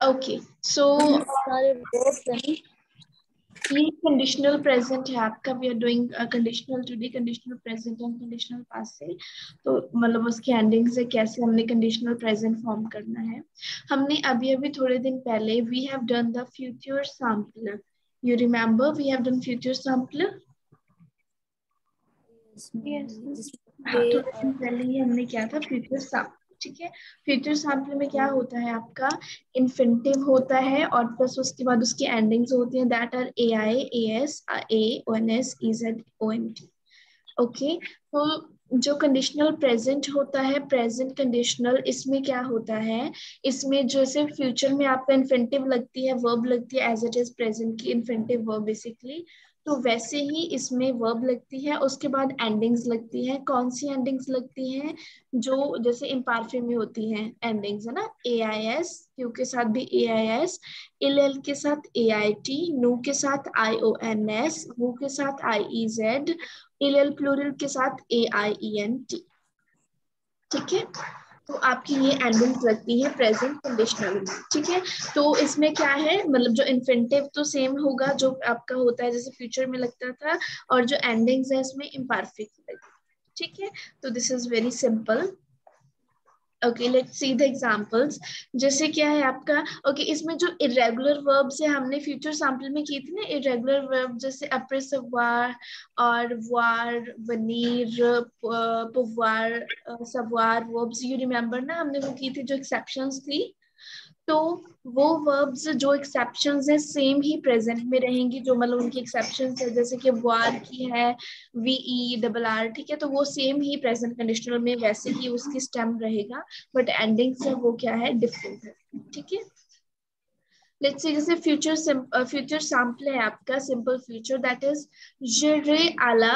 Okay so ये conditional present है आपका. We are doing conditional today, conditional present and conditional past से. तो मतलब उसकी एंडिंग से कैसे हमने कंडीशनल प्रेजेंट फॉर्म करना है. हमने अभी अभी थोड़े दिन पहले we have done the future sampler. You remember we have done future sampler. हाँ, थोड़े दिन पहले ही हमने किया था फ्यूचर सैंपलर. ठीक है. फ्यूचर सैंपलर में क्या होता है आपका, इन्फिनिटिव होता है और प्लस उसके बाद उसकी एंडिंग्स होती हैं that are A I, A S, A O N S, E Z, O N T. Okay. तो जो कंडीशनल प्रेजेंट होता है, प्रेजेंट कंडीशनल, इसमें क्या होता है, इसमें जैसे फ्यूचर में आपका इन्फिनिटिव लगती है, वर्ब लगती है एज इट इज प्रेजेंट की इन्फिनिटिव वर्ब बेसिकली. तो वैसे ही इसमें वर्ब लगती है, उसके बाद एंडिंग्स लगती है. कौन सी एंडिंग्स लगती हैं, जो जैसे इम्पार्फे में होती हैं एंडिंग्स है ना, ए आई एस, क्यू के साथ भी ए आई एस, एल एल के साथ ए आई टी, नू के साथ आई ओ एन एस, वू के साथ I E Z, L L plural के साथ ए आई ई एन टी. ठीक है. तो आपकी ये एंडिंग्स लगती है प्रेजेंट कंडीशनल में. ठीक है. तो इसमें क्या है, मतलब जो इन्फिनिटिव तो सेम होगा जो आपका होता है जैसे फ्यूचर में लगता था, और जो एंडिंग्स है इसमें इम्परफेक्ट लगेगी. ठीक है. तो this is very simple. Okay, let's see the examples. जैसे क्या है आपका, ओके, इसमें जो इरेगुलर वर्ब्स है हमने फ्यूचर सैंपल में की थी ना, इरेगुलर वर्ब जैसे अप्रेसवार और वार, वनीर, पुवार, सवार वर्ब्स, यू रिमेम्बर ना, हमने वो की थी जो एक्सेप्शंस थी. तो वो वर्ब्स जो एक्सेप्शंस है सेम ही प्रेजेंट में रहेंगी, जो मतलब उनकी एक्सेप्शंस है जैसे कि वार की है वी डबल आर. ठीक है. तो वो सेम ही प्रेजेंट कंडीशनल में वैसे ही उसकी स्टेम रहेगा, बट एंडिंग से वो क्या है, डिफरेंट है. ठीक है. लेट्स सी जैसे फ्यूचर सैंपल है आपका, सिंपल फ्यूचर दैट इज जरे आला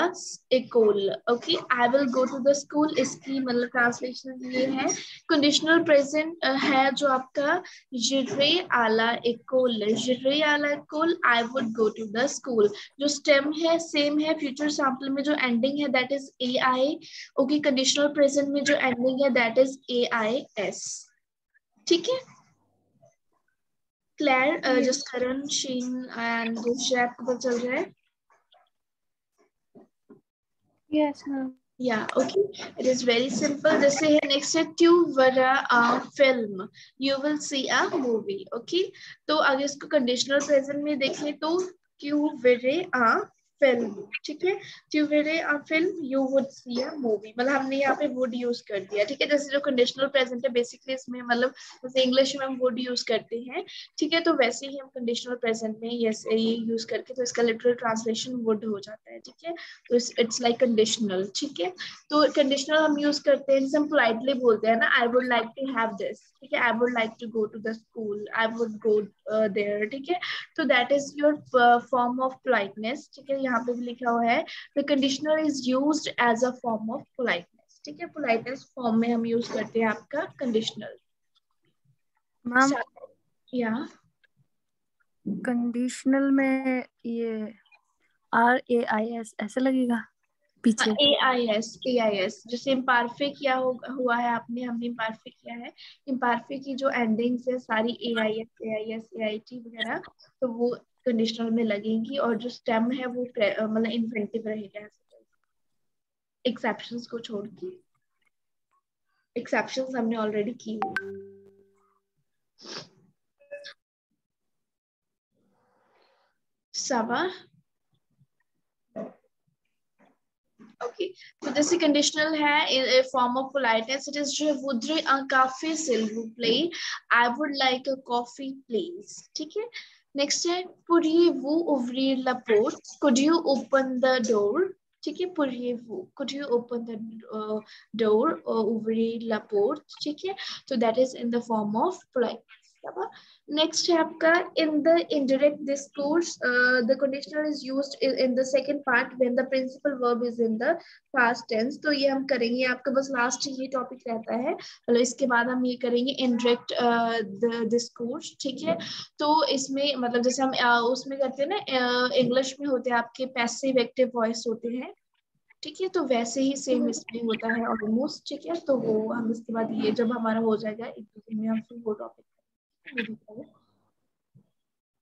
एकोल. Okay, I will go to the school. इसकी मतलब ट्रांसलेशन ये है. कंडीशनल प्रेजेंट है जो आपका जरे आला एकोल, जरे आला एकोल, I would go to the school. जो स्टेम है सेम है फ्यूचर सैंपल में, जो एंडिंग है that is A I. Okay, conditional present में जो एंडिंग है that is A I S. ठीक है. क्लैर, जसकरण, शीन एंड दिशा आपको पता चल रहा है? Yes, ma'am. Yeah, okay. It is very simple. जैसे है next है to वरा a film. You will see a movie. Okay. तो अगर इसको कंडीशनल प्रेजेंट में देखें तो to वरे a film. ठीक है. to वरे a film you would see a movie. मतलब हमने यहाँ पे would यूज कर दिया. ठीक है. जैसे जो कंडीशनल प्रेजेंट है बेसिकली इसमें मतलब जैसे इंग्लिश में हम would यूज करते हैं. ठीक है. तो वैसे ही हम कंडीशनल प्रेजेंट में ये यूज करके तो इसका लिटरल ट्रांसलेशन would हो जाता है. ठीक है. तो इट्स लाइक कंडीशनल. ठीक है. तो कंडीशनल हम यूज करते हैं जैसे हम पोलाइटली बोलते हैं ना, I would like to have this. ठीक है. I would like to go to the school, I would go there. ठीक है. तो that is your form of politeness. ठीक है. यहाँ पे भी लिखा हुआ है the conditional is used as a form of politeness. ठीक है. पोलाइटनेस फॉर्म में हम यूज करते हैं आपका कंडीशनल. मैम, या कंडीशनल में ये RAIS ऐसे लगेगा पीछे. AIS जैसे इम्पारफे किया हुआ है आपने, हमने इम्पारफे किया है. इम्पारफे की जो एंडिंग्स है सारी AIS, AIT वगैरह, तो वो कंडीशनल में लगेंगी, और जो स्टेम है वो मतलब इन्फिनिटिव रहेगा एक्सेप्शंस को छोड़ के. एक्सेप्शंस हमने ऑलरेडी की हुई. सवा ओके. तो जैसे कंडीशनल है form of politeness, it is जो वुड अ काफी सिल्वू प्ले, I would like a coffee please. ठीक है. नेक्स्ट है पुरिये वो ओवरी लपोर्ट, could you open the door. ठीक है. पुरिये वो, could you open the door ओवरी लपोर्ट. ठीक है. तो that is in the form of politeness. Next है आपका in the indirect discourse, the conditional is used in the second part when the principal verb is in the past tense. तो ये हम करेंगे आपका बस लास्ट ये टॉपिक रहता है, मतलब इसके बाद हम ये करेंगे इंडायरेक्ट डिस्कोर्स. ठीक है. तो इसमें मतलब जैसे हम उसमें करते हैं ना, इंग्लिश में होते हैं आपके पैसिव एक्टिव वॉइस होते हैं. ठीक है. तो वैसे ही सेम इसमें होता है ऑलमोस्ट. ठीक है. तो वो हम इसके बाद ये जब हमारा हो जाएगा एक दो दिन में हम फिर वो टॉपिक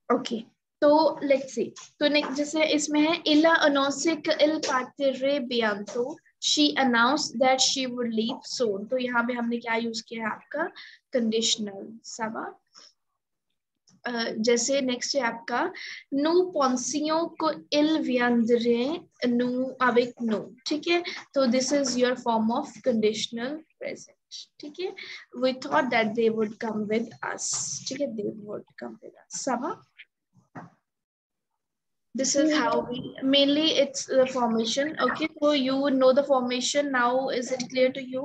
ओके, तो लेट्स सी। तो नेक्स्ट जैसे इसमें है इला अनोसिक इल पार्टिरे बियांतो, she announce that she would leave soon. तो यहाँ पे हमने क्या यूज किया है आपका कंडीशनल सवा। जैसे नेक्स्ट है आपका नु पोंसियो को इल वियांदरे नु अविक नु, ठीक है। तो this is your form of conditional present, ठीक है। We thought that they would come with us, ठीक है, दे वुड कम विद अस सवा। This is how we mainly it's the formation. Okay, so you would know the formation now. Is it clear to you?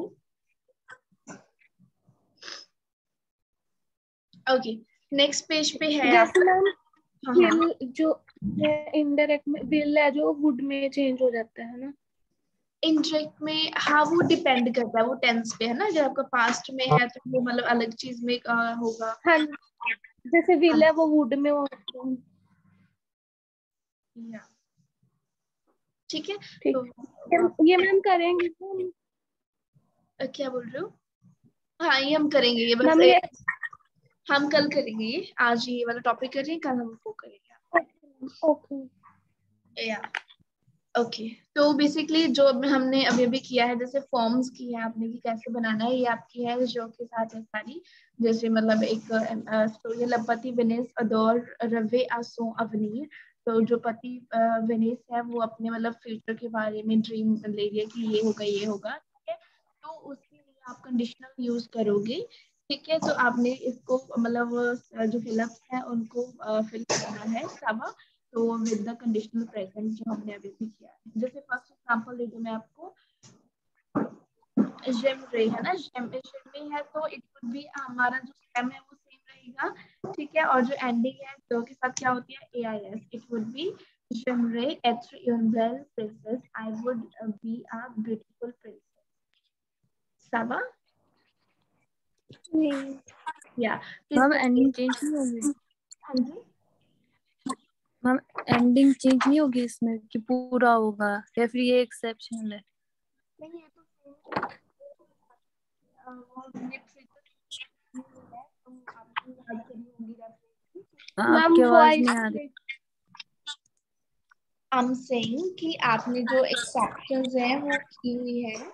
Okay, next page पे है आप। जैसे ma'am हाँ हाँ। Will जो इनडायरेक्ट में विल है जो वुड में चेंज हो जाता है ना। इंटरेक्ट में हाँ वो डिपेंड करता है, वो टेंस पे है ना। अगर आपका पास्ट में है तो वो मतलब अलग चीज में होगा। हाँ, जैसे विल है वो वुड में हो। या ठीक है। ठीक, तो आप ये मैम करेंगे तो क्या बोल रहे हो? हाँ ये हम करेंगे, ये बस मैम ये हम कल करेंगे। ये आज ये वाला टॉपिक कर रहे हैं, कल हम वो करेंगे। ओके। या ओके, तो बेसिकली जो हमने अभी अभी किया है, जैसे फॉर्म्स की है आपने कि कैसे बनाना है, ये आपकी है जो के साथ है सारी। जैसे मतलब एक तो ये लपति विनेश अदौर रवे आसो अवनीर। तो जो पति विनेश है वो अपने मतलब फ्यूचर के बारे में ड्रीम ले रही है कि ये होगा ये होगा, ठीक है। तो उसके लिए आप कंडीशनल यूज करोगे, ठीक है। तो आपने इसको मतलब जो फिलअप्स है उनको फिल करना है सवा। तो विद द कंडीशनल प्रेजेंट जो हमने अभी भी किया है। जैसे फर्स्ट एग्जांपल दे दूं मैं आपको, जेम रे है ना, जेम में है तो इट वुड बी हमारा जो स्टेम है वो सेम रहेगा, ठीक है। और जो एंडिंग है तो के साथ क्या होती है A I S, it would be जेम रे एट यूनबेल प्रिंसेस I would be a beautiful princess सावा। या मैम एंडिंग चेंज नहीं होगी। हाँ जी। मैम एंडिंग चेंज नहीं होगी इसमें कि पूरा होगा या फिर ये एक्सेप्शनल है। नहीं ये तो सेम वो लिप से है, तो आपने याद करी होंगी रेफरेंस। आपकी मैम आवाज वॉइस नहीं आ रही। आई एम सेइंग कि आपने जो एक्सेप्शंस हैं वो की हुई है,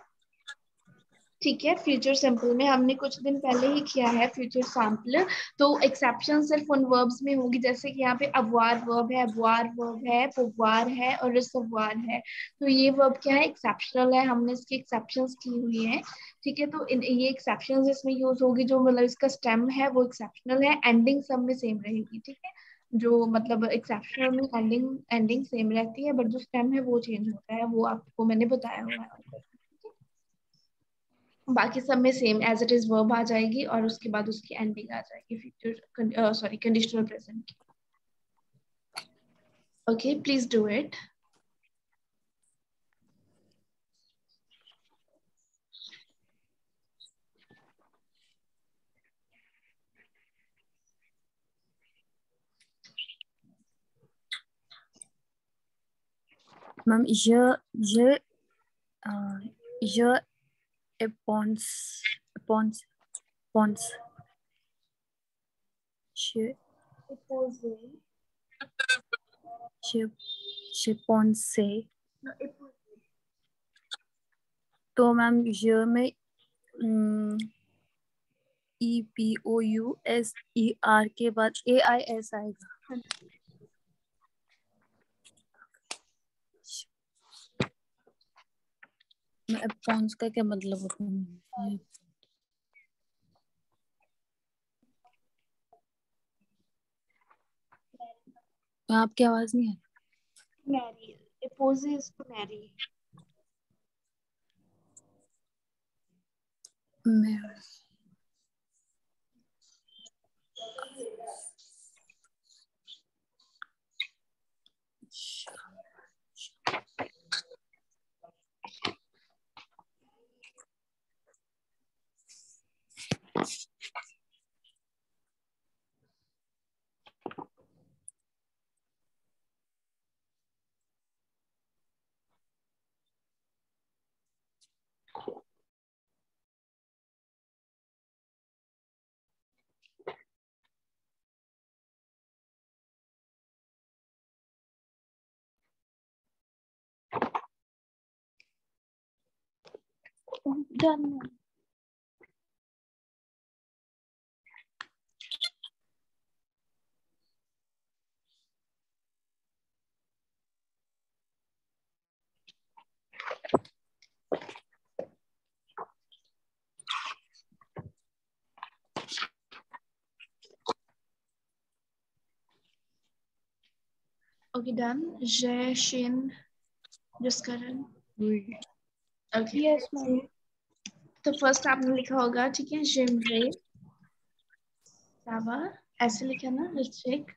ठीक है। फ्यूचर सिंपल में हमने कुछ दिन पहले ही किया है फ्यूचर सैम्पल। तो एक्सेप्शन सिर्फ उन वर्ब्स में होगी, जैसे कि यहाँ पे अववार वर्ब है, अववार वर्ब है, पुवार है और रिसवार है। तो ये वर्ब क्या है, एक्सेप्शनल है, हमने इसकी एक्सेप्शंस की हुई है, ठीक है। तो ये एक्सेप्शंस इसमें यूज होगी, जो मतलब इसका स्टेम है वो एक्सेप्शनल है, एंडिंग सब में सेम रहेगी, ठीक है। जो मतलब एक्सेप्शनल में एंडिंग एंडिंग सेम रहती है, बट जो स्टेम है वो चेंज होता है, वो आपको मैंने बताया हुआ है। बाकी सब में same as it is verb आ जाएगी और उसके बाद उसकी एंडिंग आ जाएगी फ्यूचर सॉरी कंडीशनल प्रेजेंट की। Okay please do it. Ma'am ये अ, ये अपॉन्स अपॉन्स अपॉन्स शे शे शिपॉन्स से। तो मैम ये में EPOUSER के बाद AIS आएगा। मैं अपॉन्स का क्या मतलब होता है? आपकी आवाज नहीं है। Mary opposes to marry। मैं Done. Okay, done. Jay, Shin, Jaskaran. Okay. Yes, ma'am. तो फर्स्ट आपने लिखा होगा, ठीक है, जिमरे सावा, ऐसे लिखा ना, लेट्स चेक।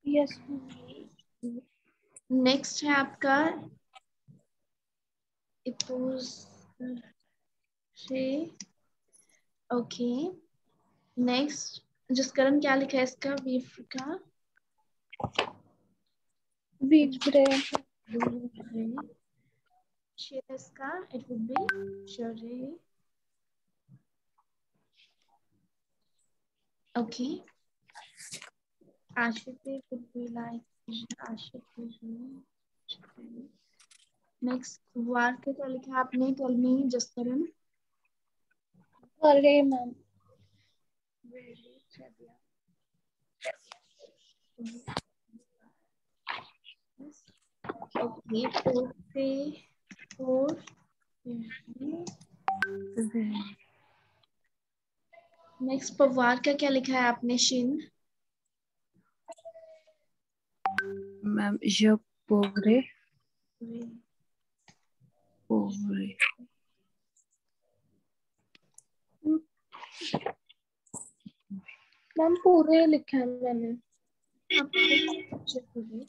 Yes. नेक्स्ट है आपका इपोज से, ओके। नेक्स्ट जसकरण क्या लिखा है इसका, वीफ का Vigre. शेरस का इट वुड बी शरे, ओके। आशिक would be like आशिक। नेक्स्ट वार के क्या लिखा है आपने, tell me Jaskaran. Vare, ma'am. Okay, four पे फोर। नेक्स्ट पवार का क्या लिखा है आपने, शिन। Ma'am je pauvre. Pauvre. Ma'am पूरे लिखा है मैंने। आप चेक करिए।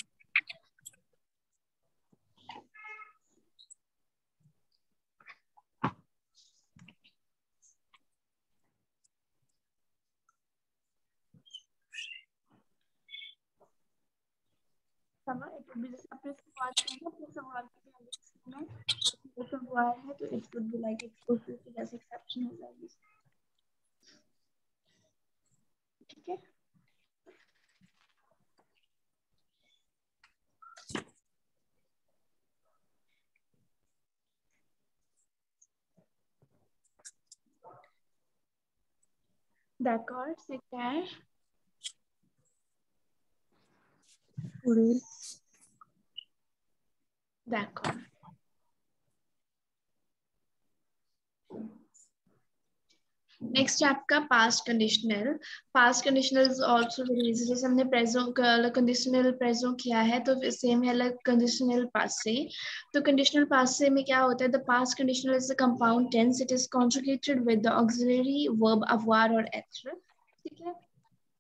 सवाल इट वुड बी, जैसे आपने सवाल किया ना, अपने सवाल के एंडिंग में वो सवाल है तो it would be like exclusive, जैसे एक्सेप्शन हो जाएगी, ठीक है। D'accord, c'est clair. पूरे। D'accord. नेक्स्ट आपका past conditional. Past conditional is also very easy, जैसे हमने प्रेजेंट कंडीशनल प्रेजेंट किया है तो सेम है कंडीशनल पास्ट से। तो कंडीशनल पास्ट से में क्या होता है, the past conditional is a compound tense, it is conjugated with the auxiliary verb अवॉर और एथर, ठीक है।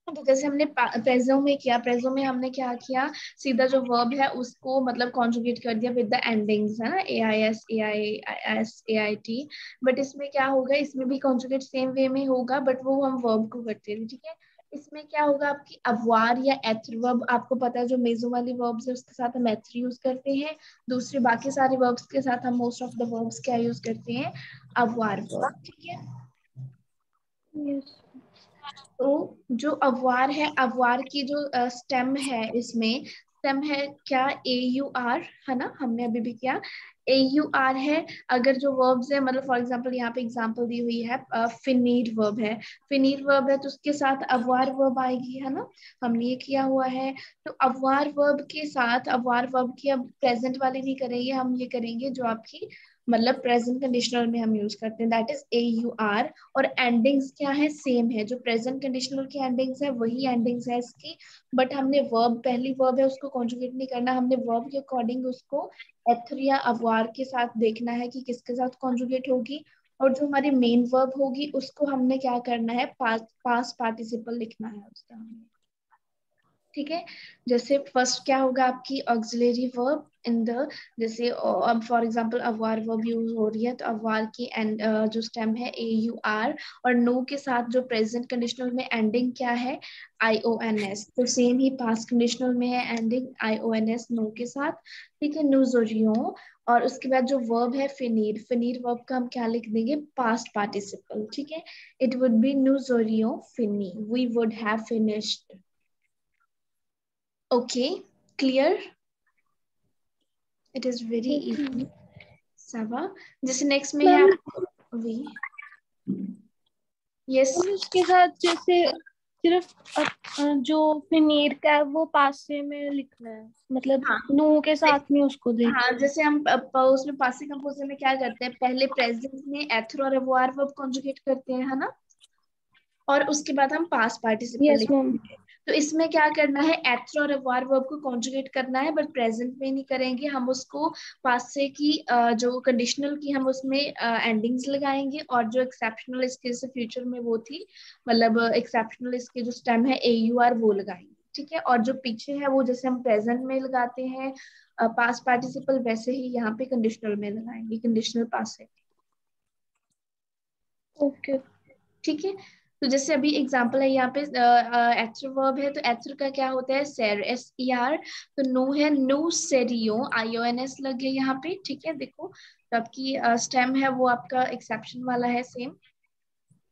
तो जैसे हमने प्रेजो में किया, प्रेजो में हमने क्या किया, सीधा जो वर्ब है उसको मतलब कॉन्जुगेट कर दिया विद द एंडिंग्स, है ना, A I S, A I S, A I T. But इसमें क्या होगा, इसमें भी कॉन्जुगेट सेम वे में होगा, बट वो हम वर्ब को करते हैं, ठीक है। इसमें क्या होगा, आपकी अववार या एथर वर्ब, आपको पता है जो मेजो वाली वर्ब्स है उसके साथ हम एथर यूज करते हैं, दूसरे बाकी सारे वर्ब्स के साथ हम मोस्ट ऑफ द वर्ब्स क्या यूज करते हैं, अववार वर्ब, ठीक है। Yes. तो जो अववार है, अववार की जो स्टेम है, इसमें स्टेम है क्या, ए यू आर, है ना, हमने अभी भी किया, ए यू आर है। अगर जो वर्ब्स है, मतलब फॉर एग्जांपल यहाँ पे एग्जांपल दी हुई है, फिनीर वर्ब है, फिनीर वर्ब है तो उसके साथ अववार वर्ब आएगी, है ना, हमने ये किया हुआ है। तो अववार वर्ब के साथ, अववार वर्ब की अब प्रेजेंट वाली नहीं करेंगे, हम ये करेंगे जो आपकी मतलब प्रेजेंट कंडीशनल में हम यूज करते हैं, that is A U R. और एंडिंग्स क्या है, सेम है, जो प्रेजेंट कंडीशनल की एंडिंग्स है वही एंडिंग्स है इसकी, बट हमने वर्ब, पहली वर्ब है उसको कॉन्जुगेट नहीं करना, हमने वर्ब के अकॉर्डिंग उसको एथर या अववार के साथ देखना है कि किसके साथ कॉन्जुगेट होगी। और जो हमारी मेन वर्ब होगी उसको हमने क्या करना है, पास्ट पार्टिसिपल लिखना है उसका हमें, ठीक है। जैसे फर्स्ट क्या होगा, आपकी ऑक्सिलरी वर्ब इन द, जैसे फॉर एग्जांपल अववार वर्ब यूज हो रही है तो अववार की एंड जो स्टेम है ए यू आर, और नो के साथ जो प्रेजेंट कंडीशनल में एंडिंग क्या है, आई ओ एन एस, तो सेम ही पास्ट कंडीशनल में है ending I O N S नो के साथ, ठीक है, न्यूजोरियो। और उसके बाद जो वर्ब है फिनीर, फिनीर वर्ब का हम क्या लिख देंगे, पास्ट पार्टिसिपल, ठीक है। इट वुड बी न्यूजोरियो फिनी, we would have finished. Okay, clear? It is very Yes, easy. सावा। जैसे नेक्स्ट में है मैम वी। यस। इसके साथ जैसे सिर्फ जो फिनेर का है वो पासे में लिखना है, मतलब हाँ नो के साथ में उसको दे। हाँ, जैसे हम उसमें पासिव कंपोजिशन में क्या करते हैं, पहले प्रेजेंट में एथर और अवॉर वर्ब कॉन्जुगेट करते हैं, है ना, और उसके बाद हम पास्ट पार्टिसिपल यस मैम। लिखेंगे। तो इसमें क्या करना है, एथर और अवॉर वर्ब को कॉन्जुगेट करना है, बट प्रेजेंट में नहीं करेंगे हम उसको। पास्ट से की जो कंडीशनल की हम उसमें एंडिंग्स लगाएंगे, और जो एक्सेप्शनल इसके जैसे फ्यूचर में वो थी, मतलब एक्सेप्शनल इसके जो स्टेम है AUR वो लगाएंगे, ठीक है। और जो पीछे है वो जैसे हम प्रेजेंट में लगाते हैं पास्ट पार्टिसिपल, वैसे ही यहाँ पे कंडीशनल में लगाएंगे, कंडीशनल पास्ट से, ओके। ठीक है। तो जैसे अभी एग्जांपल है यहाँ पे एथर वर्ब है, तो एथर का क्या होता है, सेर, SER। तो नो है, नो सेरियो, IONS लग गया यहाँ पे, ठीक है। देखो तो आपकी स्टेम है वो आपका एक्सेप्शन वाला है सेम,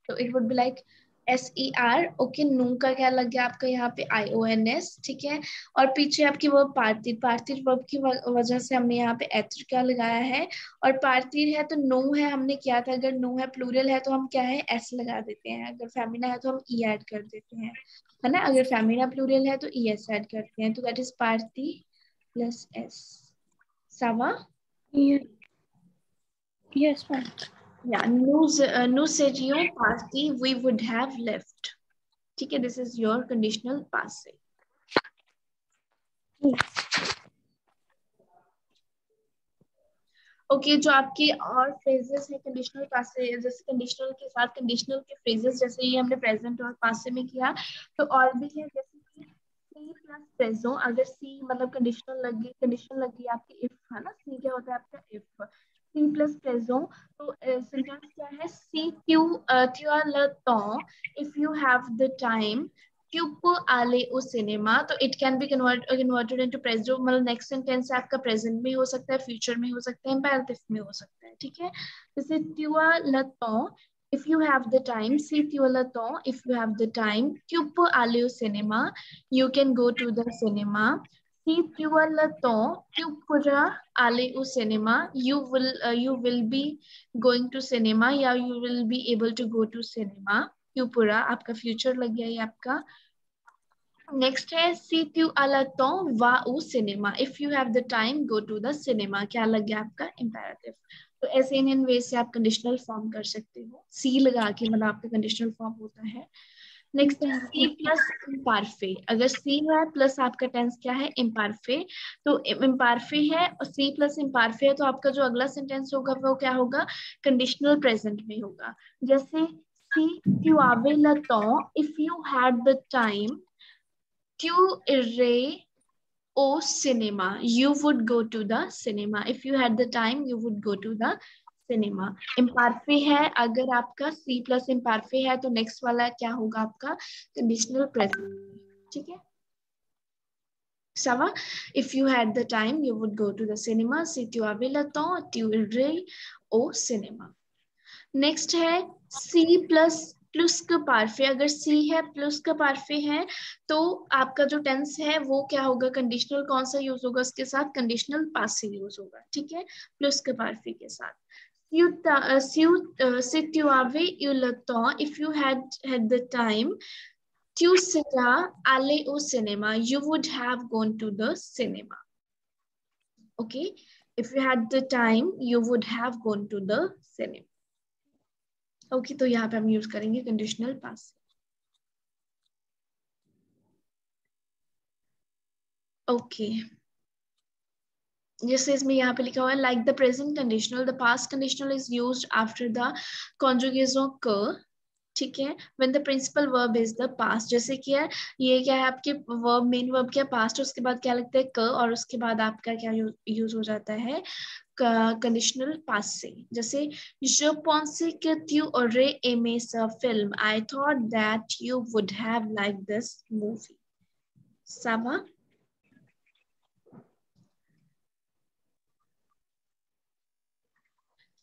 तो it would be like SER। Okay, नू का क्या लग गया आपका यहाँ पे IONS, ठीक है। और पीछे आपकी वर्ब पार्थिव, पार्थिव वर्ब की वजह से हमने यहाँ पे एथर क्या लगाया है। और पार्थिव है तो नो है, हमने किया था, अगर नो है प्लूरल है तो हम क्या है S लगा देते हैं, अगर फेमिना है तो हम E ऐड कर देते हैं, है ना। अगर फेमिना प्लूरल है तो ES ऐड करते हैं, तो दैट इज पार्थी प्लस S। सावा। Yes ma'am. या नो सेरियो पार्थी वी वुड हैव लेफ्ट, ठीक है। This is your conditional passive. Okay, जो आपके और फ्रेजेस है कंडीशनल पासिव, जैसे कंडीशनल के साथ कंडीशनल के फ्रेजेस, जैसे ये हमने प्रेजेंट और पासिव में किया, तो और भी है, जैसे कि सी प्लस प्रेजो, अगर सी मतलब कंडीशनल लगी आपकी इफ, है ना, सी क्या होता है आपका इफ, सी प्लस प्रेजो। तो सेंटेंस क्या है, सी ट्यू ल तो if you have the time tube आले ओ सिनेमा। तो it can be converted into present, मतलब नेक्स्ट सेंटेंस आपका प्रेजेंट में हो सकता है, फ्यूचर में हो सकता है, इम्पेरेटिव में हो सकता है, ठीक है। जैसे ट्यूआ लतो, if you have the time, si tiwalato, if you have the time, tyupo aleo cinema, you can go to the cinema. Si tiwalato, tyupura aleo cinema, you will be going to cinema, या you will be able to go to cinema. tyupura आपका future लग गया, ये आपका। Next है सी त्यू अलातो वा उ सिनेमा, if you have the time go to the cinema, क्या लग गया आपका, इम्पेरेटिव। तो ऐसे इन वे से आप कंडीशनल फॉर्म कर सकते हो, सी लगा के, मतलब आपका कंडीशनल फॉर्म होता है। नेक्स्ट है सी प्लस इम्पारफे, अगर सी है प्लस आपका टेंस क्या है, इम्पारफे। तो इम्पारफे है और सी प्लस इम्पारफे है, तो आपका जो अगला सेंटेंस होगा वो क्या होगा, कंडीशनल प्रेजेंट में होगा। जैसे सी त्यू आवे लतो, if you had the time to array o cinema, you would go to the cinema, if you had the time you would go to the cinema। इम्पार्फे है, अगर आपका C प्लस इम्पार्फे है तो नेक्स्ट वाला क्या होगा आपका, कंडीशनल प्रेजेंट, ठीक है। Sava, if you had the time you would go to the cinema, si tu avais le temps tu irais au cinéma। Next है सी प्लस प्लस का पार्फे, अगर सी है प्लस का पार्फे है तो आपका जो टेंस है वो क्या होगा, कंडीशनल कौन सा यूज होगा उसके साथ, कंडीशनल पासिव यूज होगा, ठीक है, प्लस के पार्फे के साथ। Se tu avais eu le temps, if you had the time, tu seras allé au cinéma, you would have gone to the cinema, okay, if you had the time you would have gone to the cinema। Okay, तो यहाँ पे हम use करेंगे conditional पास। Okay, जैसे इसमें यहाँ पे लिखा हुआ है like the present conditional, the past conditional is used after the conjugation क, ठीक है, when the principal verb is the past. जैसे कि है ये क्या है आपके वर्ब, मेन वर्ब क्या पास्ट, उसके बाद क्या लगता है क, और उसके बाद आपका क्या यूज हो जाता है कंडीशनल पास से। जैसे je pensais que tu aurais aimé ce film, I thought that you would have liked this movie। सावा।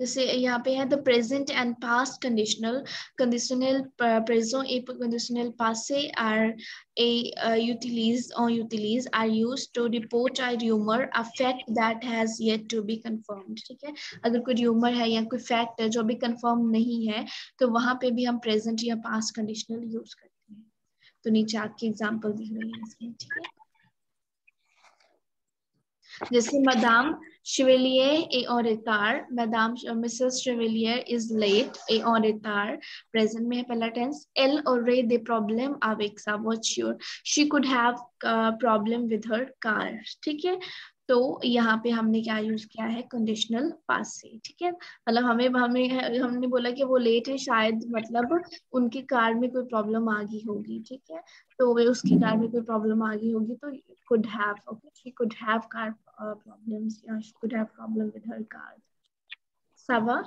जैसे यहाँ पे है the present and past conditional, conditional present A conditional पासे are a utilize or utilize are used to report a rumor a fact that has yet to be confirmed. ठीक है, अगर कोई rumor है या कोई fact है जो अभी confirm नहीं है तो वहां पे भी हम present या past conditional use करते हैं. तो नीचे आपकी एग्जांपल दी हुई है इसमें. ठीक है, जैसे मदाम शेवेलियर ए और रिटार, मैदाम मिसेस शेवेलियर इज लेट ए और रिटार, प्रेजेंट में है पहला टेंस. एल और रे दे प्रॉब्लम अवेक्सा what's your, she could have problem with her car. ठीक है, तो यहाँ पे हमने क्या यूज किया है, कंडीशनल पास से. ठीक है, मतलब हमें हमें हमने बोला कि वो लेट है, शायद मतलब उनकी कार में कोई प्रॉब्लम आ गई होगी. ठीक है, तो वे उसकी कार में कोई प्रॉब्लम आ गई होगी तो could have, okay, she could have car problems, yeah, she could have problem with her car. Sava,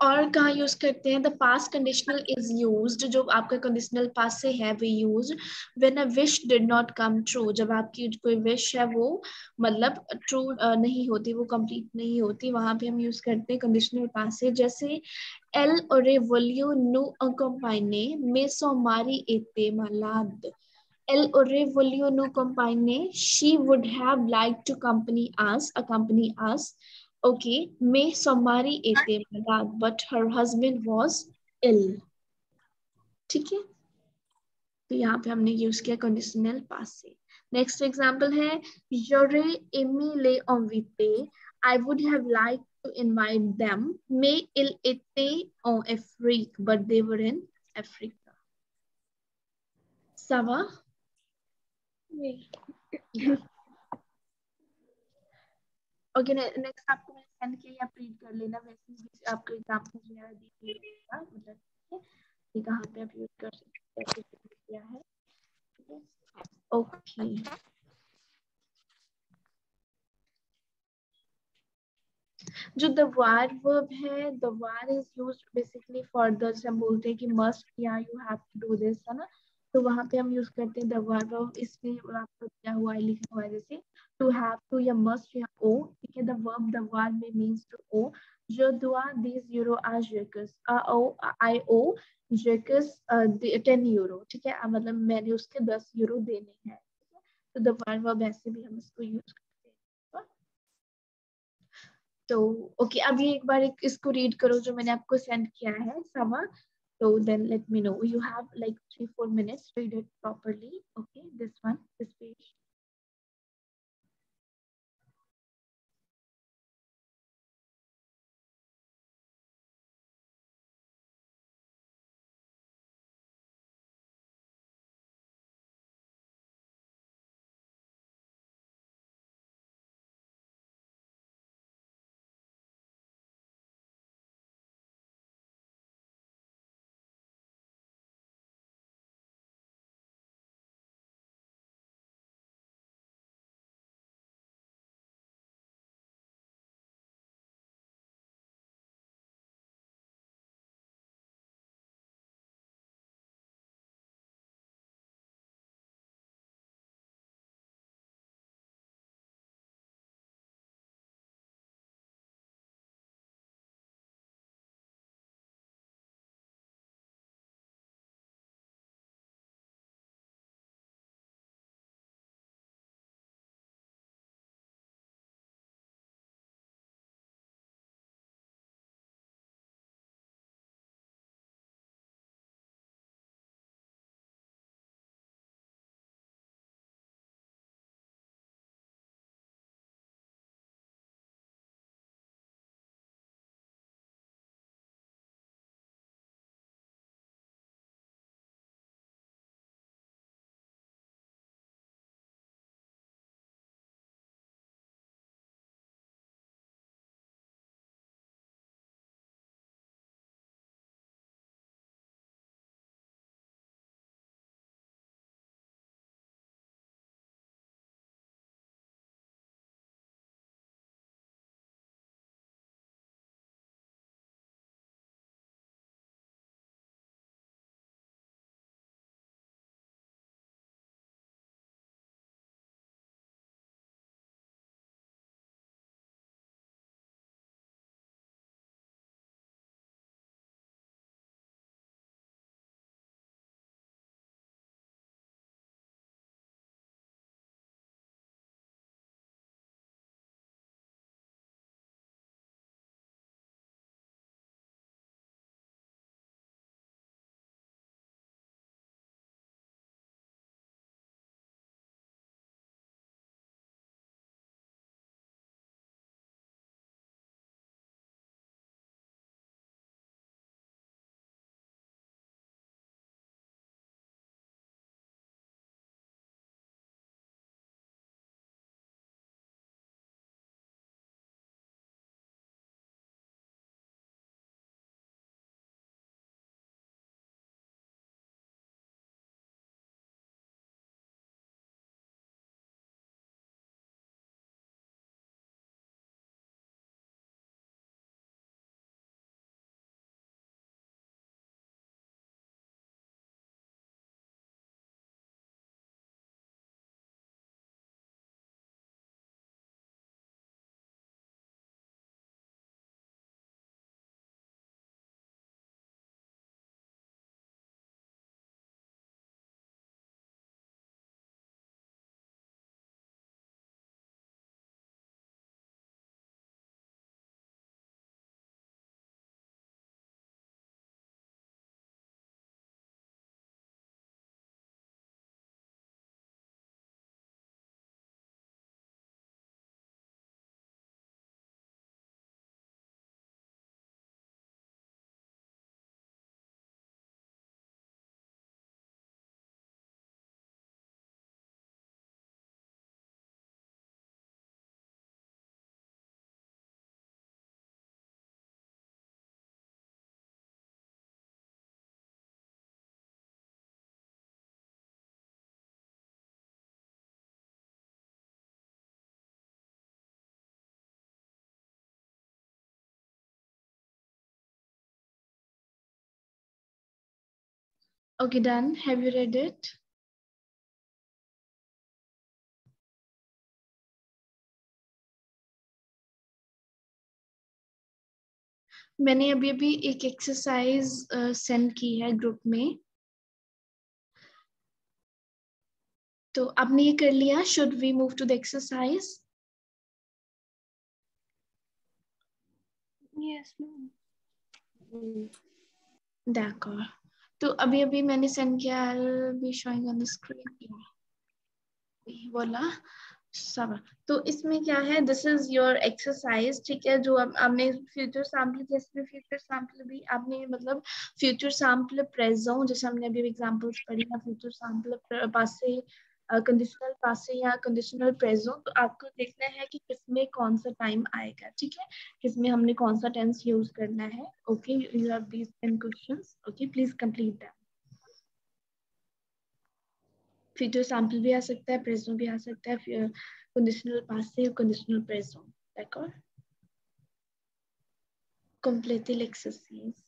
और कहाँ यूज करते हैं, the past conditional is used, जो आपका कंडीशनल पास से है we use when a wish did not come true, जब आपकी कोई विश है वो मतलब ट्रू नहीं होती, वो कंप्लीट नहीं होती, वहां पे हम यूज करते हैं कंडीशनल पास से. जैसे एल और वोल्यू नु अकम्पाइने में सोमारी एते malad. El volvió no acompañe. She would have liked to accompany us. Okay, may somebody ate malad, but her husband was ill. ठीक है, तो यहाँ पे हमने यूज किया कंडीशनल पास से. नेक्स्ट एग्जांपल है योरे एमी ले ओविते, I would have liked to invite them. May il était en Afrique, but they were in Africa. Ça va? Okay, next आपको मैंने सेंड किया, आप रीड कर लेना, वैसे भी आपको एग्जांपल वगैरह दी हुई मतलब. ठीक है, ये कहाँ पे आप यूज कर सकते हैं, कैसे किया है. ठीक है, ओके. जो द वार वर्ब है, the war is used basically for the, जब हम बोलते हैं कि मस्ट या you have to do this, है ना, तो वहां पे हम यूज करते हैं द वार वर्ब. इसमें आपको क्या हुआ है, लिखा हुआ है जैसे टू हैव टू या मस्ट या ओ. ठीक है, द वर्ब द वार में मींस टू ओ. जो दुआ दिस यूरो आ जेकस आई ओ जेकस 10 यूरो. ठीक है, मतलब मैंने उसके 10 यूरो देने हैं. तो द वार वर्ब ऐसे भी हम इसको यूज करते हैं. तो ओके, अब ये एक बार इसको रीड करो जो मैंने आपको सेंड किया है समा. तो then let me know, you have like 3-4 minutes, read it properly. Okay, this one, this page. Okay, done. Have you read it? मैंने अभी अभी एक एक्सरसाइज सेंड की है ग्रुप में, तो आपने ये कर लिया. Should we move to the exercise? Yes ma'am. देखो, तो अभी अभी मैंने सेंड किया. Be showing on the screen बोला सब. तो इसमें क्या है, दिस इज योर एक्सरसाइज, ठीक है. जो अब आपने फ्यूचर सैम्पल, जैसे फ्यूचर सैम्पल भी आपने मतलब फ्यूचर सैम्पल प्रेजेंट, जैसे हमने अभी एग्जांपल्स पढ़ी ना, फ्यूचर सैम्पल पासे, कंडीशनल पासे या कंडीशनल प्रेजेंट, तो आपको देखना है कि किसमें कौन सा टाइम आएगा, ठीक है, किसमें हमने कौन सा टेंस यूज करना है. Okay, you have these 10 questions. Okay, please complete them. Future simple भी आ सकता है, प्रेजेंट भी आ सकता है, फिर कंडीशनल पास्ट से conditional present. D'accord? Complétez l'exercice.